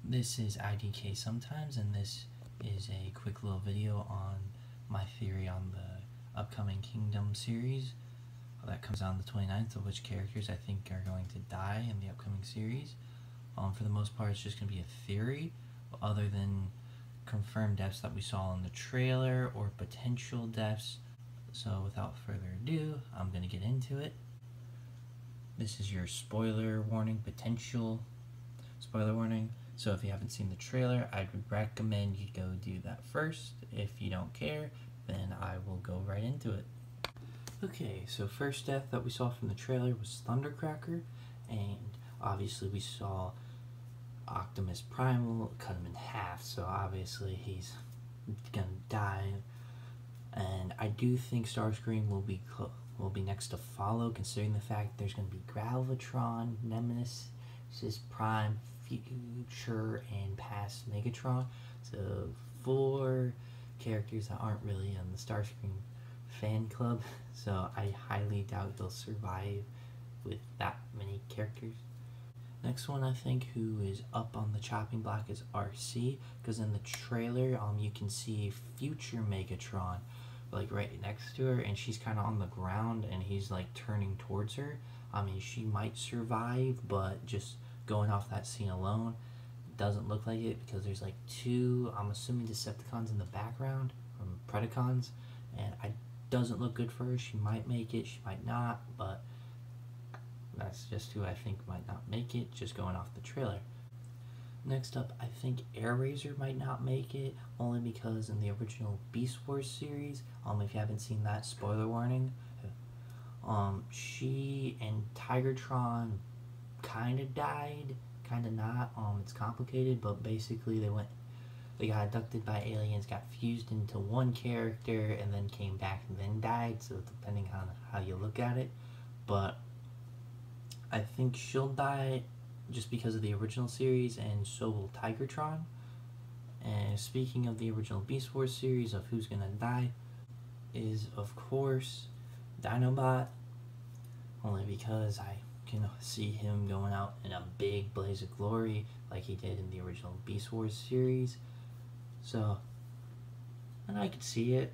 This is IDK Sometimes, and this is a quick little video on my theory on the upcoming Kingdom series that comes out on the 29th, of which characters I think are going to die in the upcoming series. For the most part, it's just going to be a theory, other than confirmed deaths that we saw in the trailer or potential deaths. So without further ado, I'm going to get into it. This is your spoiler warning, potential spoiler warning. So if you haven't seen the trailer, I'd recommend you go do that first. If you don't care, then I will go right into it. Okay, so first death that we saw from the trailer was Thundercracker, and obviously we saw Optimus Primal cut him in half, so obviously he's gonna die. And I do think Starscream will be next to follow, considering the fact there's gonna be Galvatron, Nemesis, Prime, Future, and past Megatron. So 4 characters that aren't really in the Starscream fan club, so I highly doubt they'll survive with that many characters. Next one I think who is up on the chopping block is RC, because in the trailer you can see future Megatron like right next to her, and she's kind of on the ground and he's like turning towards her. I mean, she might survive, but just going off that scene alone, doesn't look like it, because there's like 2, I'm assuming, Decepticons in the background, Predacons, and it doesn't look good for her. She might make it, she might not, but that's just who I think might not make it, just going off the trailer. Next up, I think Airazor might not make it, only because in the original Beast Wars series, if you haven't seen that, spoiler warning, she and Tigertron kind of died, kind of not. It's complicated, but basically they got abducted by aliens, got fused into one character, and then came back and then died, so depending on how you look at it. But I think she'll die just because of the original series, and so will Tigertron. And speaking of the original Beast Wars series, of who's gonna die is, of course, Dinobot, only because I can see him going out in a big blaze of glory like he did in the original Beast Wars series. So, and I could see it,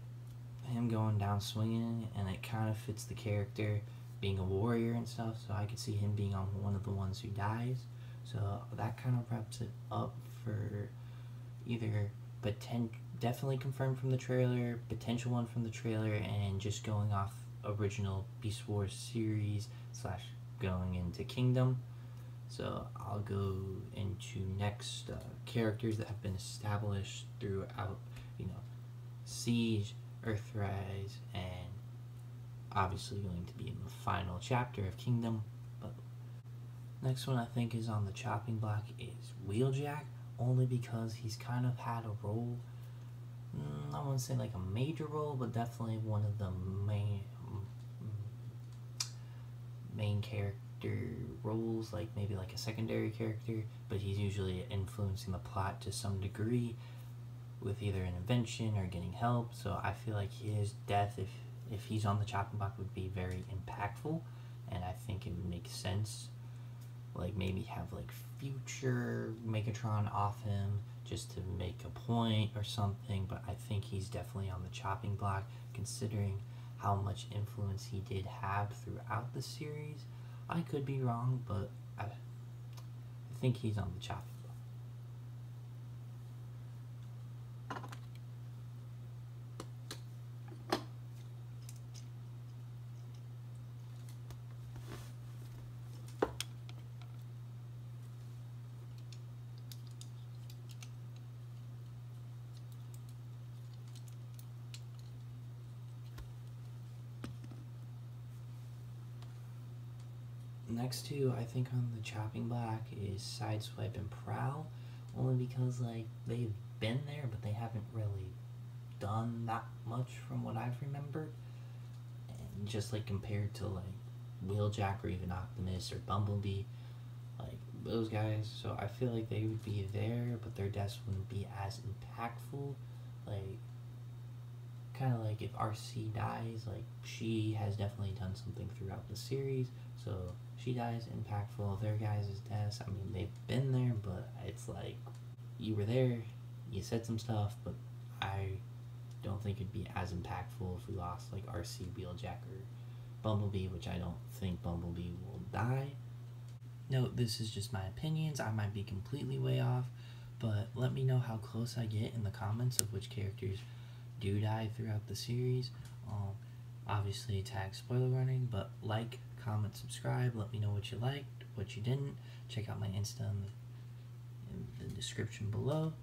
him going down swinging, and it kind of fits the character, being a warrior and stuff, so I could see him being on one of the ones who dies. So that kind of wraps it up for either definitely confirmed from the trailer, potential one from the trailer, and just going off original Beast Wars series / going into Kingdom. So I'll go into next characters that have been established throughout, Siege, Earthrise, and obviously going to be in the final chapter of Kingdom. But next one I think is on the chopping block is Wheeljack, only because he's kind of had a role, I wouldn't say like a major role, but definitely one of the main character roles, like maybe like a secondary character, but he's usually influencing the plot to some degree with either an invention or getting help. So I feel like his death, if he's on the chopping block, would be very impactful, and I think it would make sense, like maybe have like future Megatron off him just to make a point or something. But I think he's definitely on the chopping block, considering how much influence he did have throughout the series. I could be wrong, but I think he's on the chopping block. Next two I think on the chopping block is Sideswipe and Prowl, only because like they've been there, but they haven't really done that much from what I've remembered, and just like compared to like Wheeljack or even Optimus or Bumblebee, like those guys. So I feel like they would be there, but their deaths wouldn't be as impactful. Like kind of like if RC dies, like she has definitely done something throughout the series, so she dies, impactful. Their guys' deaths, I mean, they've been there, but it's like you were there, you said some stuff, but I don't think it'd be as impactful if we lost like RC, Wheeljack, or Bumblebee, which I don't think Bumblebee will die. Note, this is just my opinions. I might be completely way off, but let me know how close I get in the comments of which characters do die throughout the series. Obviously, tag spoiler warning, but like, comment, subscribe. Let me know what you liked, what you didn't. Check out my Insta in the description below.